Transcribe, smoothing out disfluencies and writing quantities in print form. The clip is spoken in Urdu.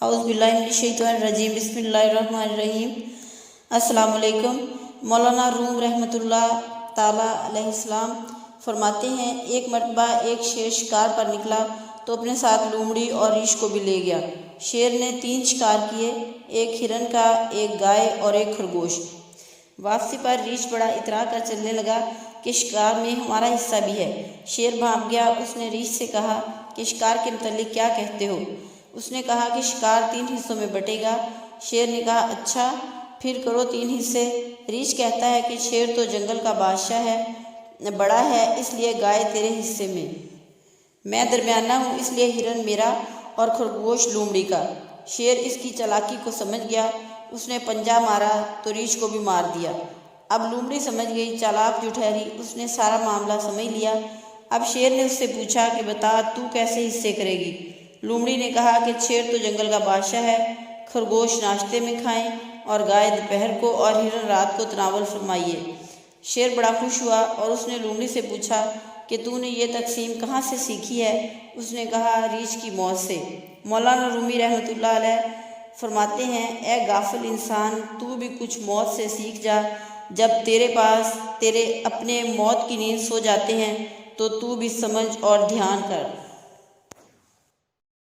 اعوذ باللہ من الشیطان الرجیم بسم اللہ الرحمن الرحیم۔ السلام علیکم۔ مولانا روم رحمۃ اللہ تعالیٰ علیہ السلام فرماتے ہیں، ایک مرتبہ ایک شیر شکار پر نکلا تو اپنے ساتھ لومڑی اور ریچھ کو بھی لے گیا۔ شیر نے 3 شکار کیے، ایک ہرن کا، ایک گائے اور ایک خرگوش۔ واپسی پر ریچھ بڑا اترا کر چلنے لگا کہ شکار میں ہمارا حصہ بھی ہے۔ شیر بھانپ گیا۔ اس نے ریچھ سے کہا کہ شکار کے متعلق کیا کہتے ہو؟ اس نے کہا کہ شکار 3 حصوں میں بٹے گا۔ شیر نے کہا اچھا پھر کرو 3 حصے۔ ریچھ کہتا ہے کہ شیر تو جنگل کا بادشاہ ہے، بڑا ہے، اس لیے گائے تیرے حصے میں درمیانہ ہوں، اس لیے ہرن میرا اور خرگوش لومڑی کا۔ شیر اس کی چالاکی کو سمجھ گیا، اس نے پنجہ مارا تو ریچھ کو بھی مار دیا۔ اب لومڑی سمجھ گئی، چالاک جو ٹھہری، اس نے سارا معاملہ سمجھ لیا۔ اب شیر نے اس سے پوچھا کہ بتا تو کیسے حصے کرے گی؟ لومڑی نے کہا کہ شیر تو جنگل کا بادشاہ ہے، خرگوش ناشتے میں کھائیں اور گائے دوپہر کو اور ہرن رات کو تناول فرمائیے۔ شیر بڑا خوش ہوا اور اس نے لومڑی سے پوچھا کہ تو نے یہ تقسیم کہاں سے سیکھی ہے؟ اس نے کہا ریچھ کی موت سے۔ مولانا رومی رحمۃ اللہ علیہ فرماتے ہیں، اے غافل انسان، تو بھی کچھ موت سے سیکھ جا۔ جب تیرے پاس تیرے اپنے موت کی نیند سو جاتے ہیں تو بھی سمجھ اور دھیان کر۔